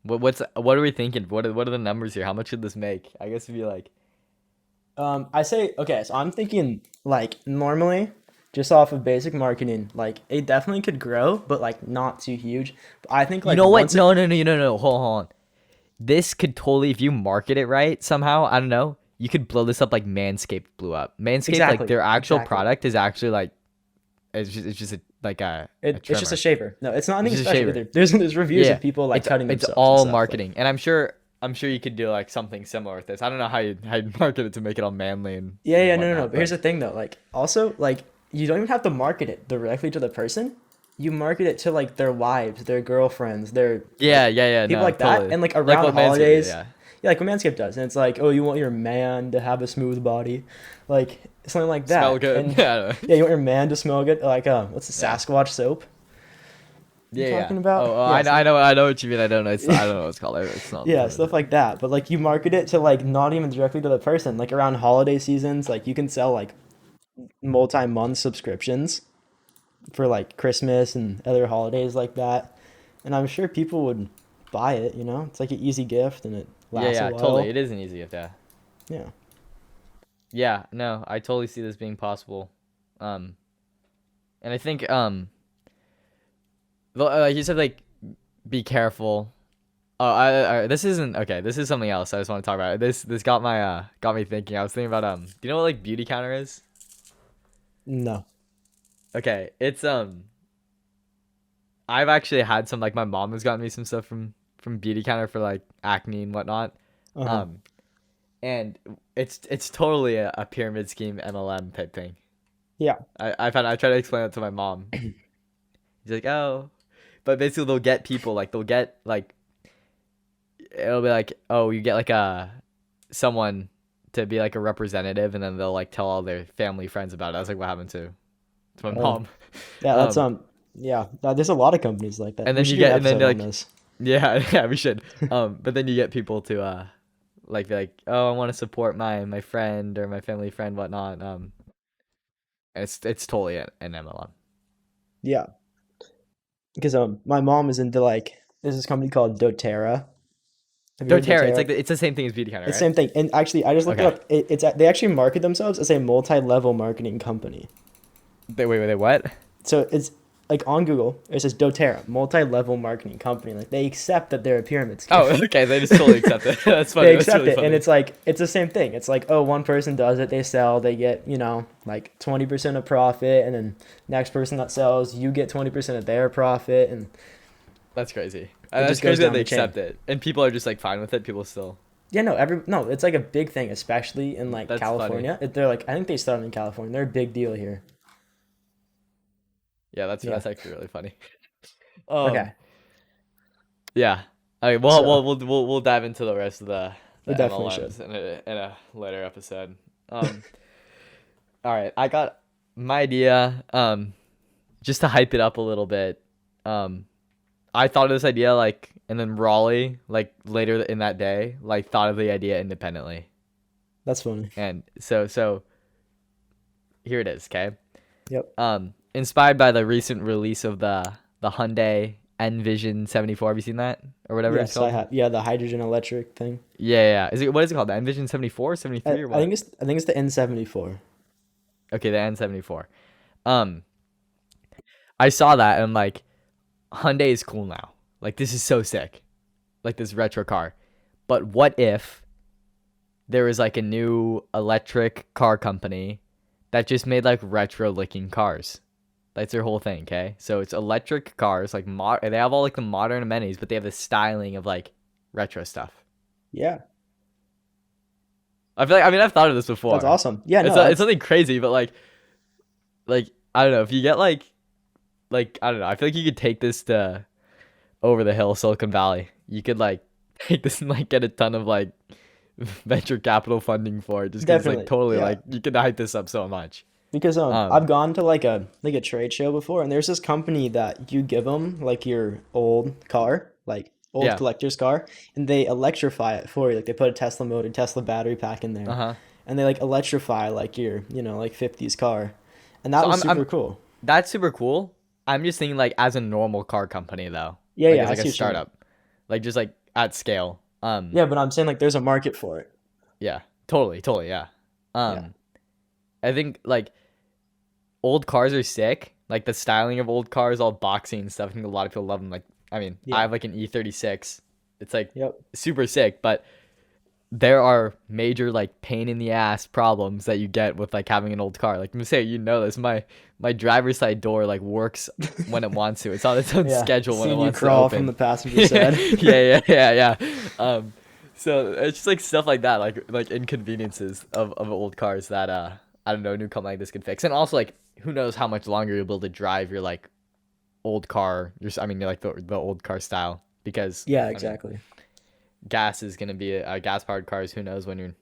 Speaker 1: What are we thinking? What are the numbers here? How much should this make? I guess it'd be like
Speaker 2: I say okay, so I'm thinking like normally just off of basic marketing, like it definitely could grow, but like not too huge. But I think
Speaker 1: you
Speaker 2: like
Speaker 1: know what?
Speaker 2: once it
Speaker 1: No, no, no, no, no. Hold on. This could totally, if you market it right somehow, I don't know, you could blow this up like Manscaped blew up. Manscaped, like
Speaker 2: exactly,
Speaker 1: their actual
Speaker 2: exactly.
Speaker 1: product is actually like it's just like a
Speaker 2: It's just a
Speaker 1: trimmer.
Speaker 2: shaver. No, it's not
Speaker 1: It's
Speaker 2: anything
Speaker 1: just a
Speaker 2: special
Speaker 1: shaver.
Speaker 2: either. There's reviews
Speaker 1: Yeah,
Speaker 2: of people like
Speaker 1: it's
Speaker 2: cutting
Speaker 1: it's
Speaker 2: themselves and
Speaker 1: all
Speaker 2: stuff. Like
Speaker 1: marketing, and I'm sure you could do like something similar with this. I don't know how you'd market it to make it all manly
Speaker 2: yeah,
Speaker 1: and
Speaker 2: yeah, no, no, no.
Speaker 1: whatnot,
Speaker 2: But here's
Speaker 1: but
Speaker 2: the thing though, like also like you don't even have to market it directly to the person. You market it to like their wives, their girlfriends, their
Speaker 1: yeah,
Speaker 2: like
Speaker 1: yeah, yeah,
Speaker 2: people
Speaker 1: no,
Speaker 2: like that,
Speaker 1: totally.
Speaker 2: and like
Speaker 1: Like
Speaker 2: around
Speaker 1: what Manscaped did,
Speaker 2: holidays.
Speaker 1: yeah.
Speaker 2: Yeah, like what Manscaped does, and it's like, oh, you want your man to have a smooth body, like something like
Speaker 1: Smell
Speaker 2: that.
Speaker 1: good.
Speaker 2: And
Speaker 1: Yeah, I don't know.
Speaker 2: yeah, you want your man to smell good, like what's the
Speaker 1: Yeah.
Speaker 2: Sasquatch soap you
Speaker 1: Yeah, yeah.
Speaker 2: talking about?
Speaker 1: Oh,
Speaker 2: Yeah,
Speaker 1: I
Speaker 2: stuff,
Speaker 1: know, I know what you mean. I don't know what it's called. It's not.
Speaker 2: yeah, stuff like that. But like you market it to like not even directly to the person. Like around holiday seasons, like you can sell like multi-month subscriptions for like Christmas and other holidays like that. And I'm sure people would buy it, you know? It's like an easy gift and it
Speaker 1: Yeah,
Speaker 2: lasts a
Speaker 1: yeah, totally.
Speaker 2: while.
Speaker 1: It is an easy gift, yeah.
Speaker 2: Yeah.
Speaker 1: Yeah, no, I totally see this being possible. Um, and I think like you said, like be careful. Oh, this isn't okay. This is something else. I just want to talk about. This got me thinking. I was thinking about do you know what like beauty counter is?
Speaker 2: No.
Speaker 1: Okay, it's I've actually had some like my mom has gotten me some stuff from beauty counter for like acne and whatnot.
Speaker 2: Uh-huh.
Speaker 1: Um, and it's totally a pyramid scheme MLM type thing.
Speaker 2: Yeah.
Speaker 1: I try to explain it to my mom. He's like, oh, but basically they'll get people like they'll get like it'll be like, oh, you get like a someone to be like a representative, and then they'll like tell all their family friends about it. That's like what happened to my
Speaker 2: Oh.
Speaker 1: mom.
Speaker 2: Yeah, that's
Speaker 1: Um,
Speaker 2: yeah, there's a lot of companies like that.
Speaker 1: and
Speaker 2: We
Speaker 1: then
Speaker 2: should
Speaker 1: you
Speaker 2: do an
Speaker 1: get and then
Speaker 2: episode on
Speaker 1: like
Speaker 2: this.
Speaker 1: yeah yeah we should. But then you get people to like be like, oh, I want to support my friend or my family friend whatnot. And it's totally an MLM.
Speaker 2: Yeah. Because my mom is into like there's this company called doTERRA. Have you heard of
Speaker 1: doTERRA, it's
Speaker 2: doTERRA?
Speaker 1: like it's the same thing as beauty counter,
Speaker 2: It's the
Speaker 1: right?
Speaker 2: same thing. And actually, I just looked it
Speaker 1: Okay.
Speaker 2: up. They actually market themselves as a multi-level marketing company.
Speaker 1: Wait, what?
Speaker 2: So it's like on Google, it says doTERRA, multi-level marketing company. Like they accept that they're a pyramid scheme.
Speaker 1: Oh, okay. They just totally accept it. That's funny.
Speaker 2: They
Speaker 1: That's
Speaker 2: accept
Speaker 1: really
Speaker 2: it, and
Speaker 1: funny.
Speaker 2: it's like it's the same thing. It's like, oh, one person does it, they sell, they get like 20% of profit, and then next person that sells, you get 20% of their profit, and
Speaker 1: That's crazy.
Speaker 2: it
Speaker 1: That's
Speaker 2: just goes
Speaker 1: crazy that
Speaker 2: down
Speaker 1: they
Speaker 2: the chain.
Speaker 1: accept it, and people are just like fine with it. People still.
Speaker 2: Yeah, no, it's like a big thing, especially in like
Speaker 1: That's funny.
Speaker 2: California. They're like, I think they started in California. They're a big deal here.
Speaker 1: Yeah, that's
Speaker 2: Yeah.
Speaker 1: that's actually really funny.
Speaker 2: Okay.
Speaker 1: Yeah. Okay. Well,
Speaker 2: So
Speaker 1: we'll dive into the rest of the
Speaker 2: we definitely should.
Speaker 1: MLMs in a later episode. Um. All right. I got my idea. Just to hype it up a little bit. Um. I thought of this idea like, and then Raleigh like later in that day like thought of the idea independently,
Speaker 2: That's funny.
Speaker 1: and so here it is. Okay.
Speaker 2: Yep.
Speaker 1: Inspired by the recent release of the Hyundai Envision 74. Have you seen that or whatever it's
Speaker 2: Yes, I
Speaker 1: called?
Speaker 2: have. Yeah, the hydrogen electric thing.
Speaker 1: Yeah, yeah. Yeah. What is it called? The Envision 74,
Speaker 2: I,
Speaker 1: 73 or
Speaker 2: I think
Speaker 1: what?
Speaker 2: it's the N74.
Speaker 1: Okay, the N74. Um, I saw that and I'm like, Hyundai is cool now. Like this is so sick. Like this retro car. But what if there was like a new electric car company that just made like retro looking cars? That's their whole thing, okay? So it's electric cars, like they have all like the modern amenities, but they have the styling of like retro stuff.
Speaker 2: Yeah,
Speaker 1: I feel like I've thought of this
Speaker 2: that's
Speaker 1: before.
Speaker 2: awesome. Yeah,
Speaker 1: It's
Speaker 2: no,
Speaker 1: it's
Speaker 2: that's
Speaker 1: something crazy, but like I don't know if you get like I don't know. I feel like you could take this to over the hill, Silicon Valley. You could like Like doesn't like get a ton of like venture capital funding for it just because like
Speaker 2: Definitely,
Speaker 1: totally
Speaker 2: yeah.
Speaker 1: like you can hype this up so much.
Speaker 2: Because
Speaker 1: Um
Speaker 2: I've gone to like a trade show before, and there's this company that you give them like your old car, like old
Speaker 1: yeah.
Speaker 2: collector's car, and they electrify it for you. Like they put a Tesla motor, Tesla battery pack in there,
Speaker 1: Uh-huh.
Speaker 2: and they like electrify like your like 50s car, and that
Speaker 1: So
Speaker 2: was
Speaker 1: I'm
Speaker 2: super cool.
Speaker 1: that's super cool. I'm just thinking like as a normal car company though.
Speaker 2: Yeah,
Speaker 1: Like
Speaker 2: yeah,
Speaker 1: as
Speaker 2: I
Speaker 1: like a
Speaker 2: see what you mean.
Speaker 1: startup. Like just like at scale.
Speaker 2: Yeah, but I'm saying like there's a market for it.
Speaker 1: Yeah. Totally, totally, yeah.
Speaker 2: Yeah,
Speaker 1: Um I think like old cars are sick. Like the styling of old cars, all boxy and stuff. I think a lot of people love them. Like, I mean, I
Speaker 2: yeah,
Speaker 1: have like an E36. It's like
Speaker 2: yep.
Speaker 1: super sick, but there are major like pain in the ass problems that you get with like having an old car. Like say, you know this. My driver's side door like works when it wants to. It's on its own
Speaker 2: Yeah,
Speaker 1: schedule when it
Speaker 2: seeing you
Speaker 1: wants to
Speaker 2: crawl from the
Speaker 1: open.
Speaker 2: passenger
Speaker 1: Yeah,
Speaker 2: side.
Speaker 1: yeah. So it's just like stuff like that, like inconveniences of old cars that I don't know, a new company like this could fix. And also like who knows how much longer you'll be able to drive your like old car, I mean like the old car style because
Speaker 2: Yeah,
Speaker 1: I mean
Speaker 2: exactly.
Speaker 1: gas is gonna be a gas powered cars. Who knows when you're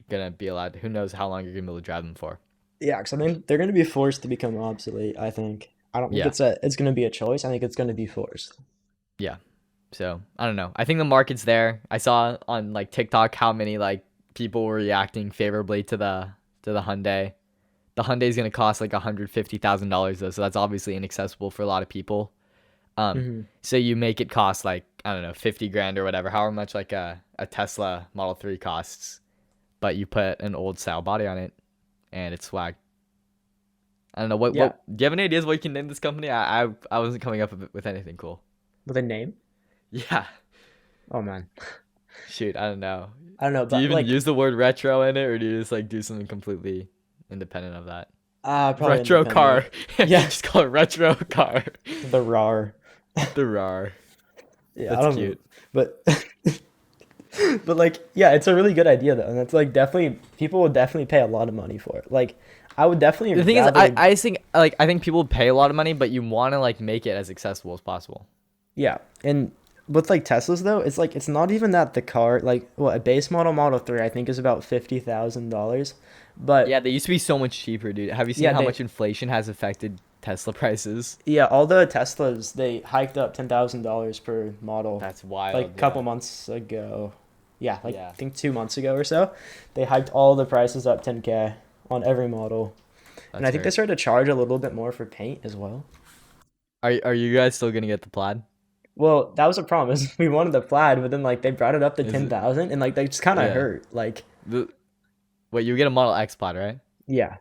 Speaker 1: gonna be allowed? Who knows how long you're gonna be able to drive them for?
Speaker 2: Yeah, because I mean they're going to be forced to become obsolete. I think. I don't think
Speaker 1: Yeah,
Speaker 2: it's going to be a choice. I think it's going to be forced.
Speaker 1: yeah. So I don't know. I think the market's there. I saw on like TikTok how many like people were reacting favorably to the Hyundai. The Hyundai is gonna cost like $150,000 though, so that's obviously inaccessible for a lot of people.
Speaker 2: Hmm.
Speaker 1: So you make it cost like I don't know 50 grand or whatever, however much like a Tesla Model 3 costs, but you put an old style body on it, and it's swag. I don't know
Speaker 2: Yeah,
Speaker 1: what do you have any ideas what you can name this company? I wasn't coming up with anything cool.
Speaker 2: with a name.
Speaker 1: Yeah,
Speaker 2: Oh man,
Speaker 1: shoot, I don't know.
Speaker 2: I don't know,
Speaker 1: Do you
Speaker 2: but
Speaker 1: even
Speaker 2: like
Speaker 1: use the word retro in it, or do you just like do something completely independent of that?
Speaker 2: probably
Speaker 1: Retro car.
Speaker 2: independent. Yeah,
Speaker 1: Just call it retro car.
Speaker 2: the RAR.
Speaker 1: The RAR.
Speaker 2: Yeah, I
Speaker 1: That's
Speaker 2: don't know,
Speaker 1: cute.
Speaker 2: but but like yeah, it's a really good idea though, and it's like definitely people would definitely pay a lot of money for it. Like I would definitely
Speaker 1: The thing is,
Speaker 2: rather.
Speaker 1: I think people pay a lot of money, but you want to like make it as accessible as possible.
Speaker 2: Yeah, and with like Teslas though, it's like it's not even that the car like what a base model Model 3 I think is about $50,000,
Speaker 1: Yeah,
Speaker 2: but
Speaker 1: they used to be so much cheaper, dude. Have you seen
Speaker 2: yeah
Speaker 1: how
Speaker 2: they
Speaker 1: much inflation has affected Tesla prices?
Speaker 2: yeah all the Teslas they hiked up $10,000 per model
Speaker 1: That's
Speaker 2: like a
Speaker 1: wild.
Speaker 2: couple
Speaker 1: Yeah.
Speaker 2: months ago. Yeah, like
Speaker 1: Yeah.
Speaker 2: I think 2 months ago or so, they hiked all the prices up 10K on every model, and
Speaker 1: That's
Speaker 2: I think they
Speaker 1: hurt.
Speaker 2: started to charge a little bit more for paint as well.
Speaker 1: Are you guys still gonna get the plaid?
Speaker 2: Well, that was a promise. We wanted the plaid, but then like they brought it up to
Speaker 1: Is it?
Speaker 2: 10,000, and like they just kind of
Speaker 1: Yeah.
Speaker 2: hurt. Like
Speaker 1: The Wait, you get a Model X plaid, right?
Speaker 2: yeah,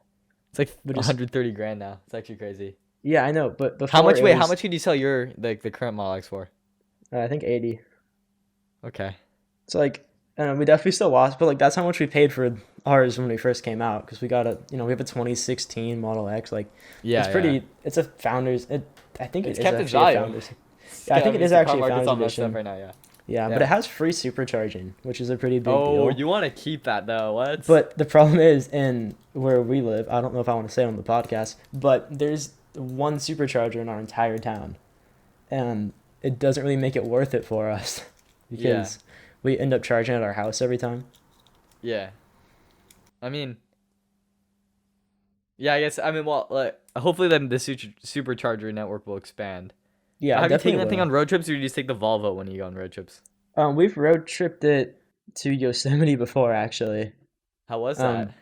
Speaker 1: It's like
Speaker 2: but just
Speaker 1: 130 grand now. It's actually crazy.
Speaker 2: yeah, I know. But
Speaker 1: How
Speaker 2: before
Speaker 1: much?
Speaker 2: it
Speaker 1: Wait, how
Speaker 2: was
Speaker 1: much could you sell your the current Model X for?
Speaker 2: I think 80.
Speaker 1: Okay.
Speaker 2: So like, we definitely still lost, but like that's how much we paid for ours when we first came out because we got we have a 2016 Model X. Like, it's
Speaker 1: Yeah, yeah.
Speaker 2: pretty. It's a founders. I think it
Speaker 1: It's
Speaker 2: is
Speaker 1: kept its
Speaker 2: actually a
Speaker 1: value.
Speaker 2: founders. Yeah, I
Speaker 1: I
Speaker 2: think it
Speaker 1: mean,
Speaker 2: is
Speaker 1: the car
Speaker 2: actually a
Speaker 1: market's
Speaker 2: founders
Speaker 1: all messed up
Speaker 2: edition.
Speaker 1: right now. Yeah.
Speaker 2: Yeah, but it
Speaker 1: Yeah.
Speaker 2: has free supercharging, which is a pretty big
Speaker 1: Oh,
Speaker 2: deal.
Speaker 1: you want to keep that though? What?
Speaker 2: But the problem is, in where we live, I don't know if I want to say it on the podcast, but there's one supercharger in our entire town, and it doesn't really make it worth it for us
Speaker 1: Yeah.
Speaker 2: because we end up charging at our house every time.
Speaker 1: Yeah. I mean, yeah. I guess. I mean, well, like, hopefully then the supercharger network will expand.
Speaker 2: Yeah,
Speaker 1: Have you
Speaker 2: definitely
Speaker 1: taken that thing
Speaker 2: will.
Speaker 1: on road trips, or do you just take the Volvo when you go on road trips?
Speaker 2: We've road tripped it to Yosemite before, actually.
Speaker 1: How was that?
Speaker 2: Um,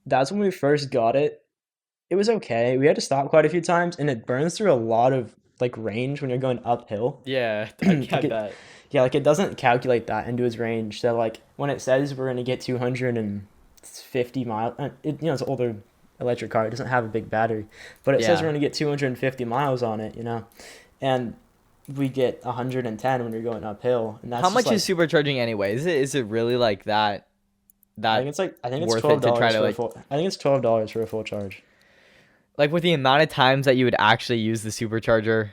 Speaker 2: that's when we first got it. It was okay. We had to stop quite a few times, and it burns through a lot of like range when you're going uphill.
Speaker 1: Yeah, I
Speaker 2: Like
Speaker 1: get
Speaker 2: it,
Speaker 1: that.
Speaker 2: yeah, like it doesn't calculate that into its range. So like when it says we're gonna get 250 miles, it's an older electric car. It doesn't have a big battery, but it says we're
Speaker 1: Yeah.
Speaker 2: gonna get 250 miles on it, and we get 110 when you're going uphill, and
Speaker 1: How
Speaker 2: that's just
Speaker 1: much is
Speaker 2: like
Speaker 1: supercharging anyway? Is it really like that
Speaker 2: I think it's
Speaker 1: worth
Speaker 2: twelve
Speaker 1: it to try
Speaker 2: dollars
Speaker 1: to
Speaker 2: for a
Speaker 1: like
Speaker 2: full. I think it's $12 for a full charge.
Speaker 1: with the amount of times that you would actually use the supercharger?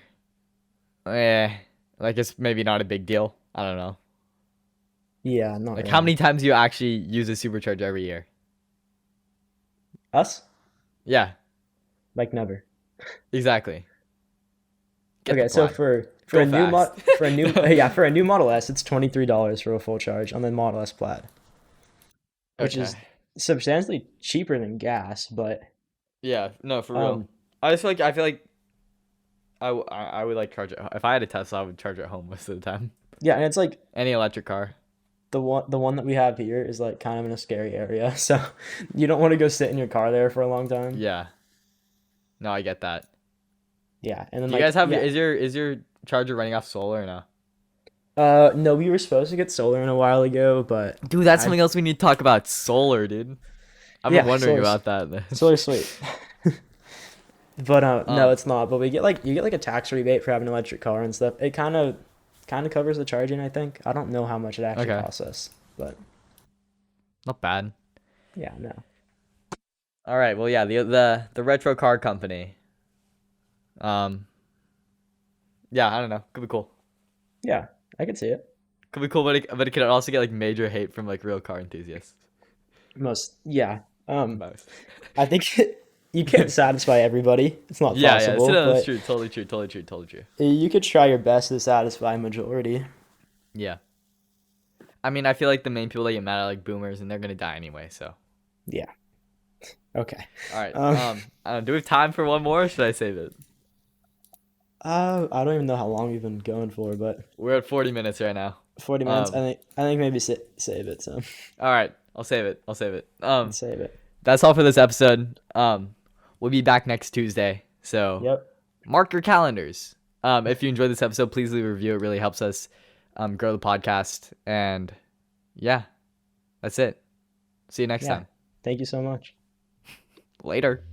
Speaker 1: Eh, like it's maybe not a big deal. I don't know.
Speaker 2: Yeah, not
Speaker 1: Like how
Speaker 2: really.
Speaker 1: many times do you actually use a supercharger every year?
Speaker 2: Us?
Speaker 1: Yeah,
Speaker 2: Like never.
Speaker 1: exactly. Get the
Speaker 2: Okay, so
Speaker 1: plaid.
Speaker 2: for For
Speaker 1: Go
Speaker 2: a new
Speaker 1: fast.
Speaker 2: for a new yeah, for a new Model S, it's $23 for a full charge on the Model S Plaid, which
Speaker 1: Okay.
Speaker 2: is substantially cheaper than gas, but
Speaker 1: Yeah. No, for real.
Speaker 2: um
Speaker 1: I feel like I would like charge it. If I had a Tesla, I would charge it home most of the time.
Speaker 2: yeah, and it's like
Speaker 1: Any electric car.
Speaker 2: the one that we have here is like kind of in a scary area, so you don't want to go sit in your car there for a long time.
Speaker 1: Yeah. No, I get that.
Speaker 2: Yeah, and then
Speaker 1: Do you
Speaker 2: like
Speaker 1: guys have
Speaker 2: yeah.
Speaker 1: is your charger running off solar or no?
Speaker 2: No, we were supposed to get solar in a while ago, but
Speaker 1: Dude, that's
Speaker 2: I
Speaker 1: something else we need to talk about. Solar, dude. I've been
Speaker 2: yeah,
Speaker 1: wondering about that.
Speaker 2: solar's sweet. But no,
Speaker 1: Um,
Speaker 2: it's not. But we get like you get like a tax rebate for having an electric car and stuff. It kind of covers the charging, I think. I don't know how much it actually
Speaker 1: okay.
Speaker 2: costs us, but
Speaker 1: Not bad.
Speaker 2: yeah, no.
Speaker 1: All right. Well, yeah, the retro car company. Um, yeah, I don't know. Could be cool.
Speaker 2: Yeah, I can see it.
Speaker 1: Could be cool, but it could also get like major hate from like real car enthusiasts.
Speaker 2: Yeah.
Speaker 1: Most.
Speaker 2: I think you can't satisfy everybody. It's not
Speaker 1: Yeah,
Speaker 2: possible,
Speaker 1: no, that's
Speaker 2: but
Speaker 1: true. Totally true. Totally true. Totally true.
Speaker 2: you could try your best to satisfy a majority.
Speaker 1: Yeah. I mean, I feel like the main people that get mad are like boomers, and they're gonna die anyway. So,
Speaker 2: Yeah. Okay.
Speaker 1: all right.
Speaker 2: Um,
Speaker 1: I don't know, do we have time for one more? Or should I save it?
Speaker 2: I don't even know how long we've been going for, but
Speaker 1: We're at 40 minutes right now.
Speaker 2: 40 minutes.
Speaker 1: Um,
Speaker 2: I think maybe save it. So
Speaker 1: all right. I'll save it. I'll save it.
Speaker 2: save it.
Speaker 1: That's all for this episode. We'll be back next Tuesday. So
Speaker 2: Yep.
Speaker 1: mark your calendars. If you enjoyed this episode, please leave a review. It really helps us grow the podcast. And yeah, that's it. See you next
Speaker 2: Yeah.
Speaker 1: time.
Speaker 2: Thank you so much.
Speaker 1: Later.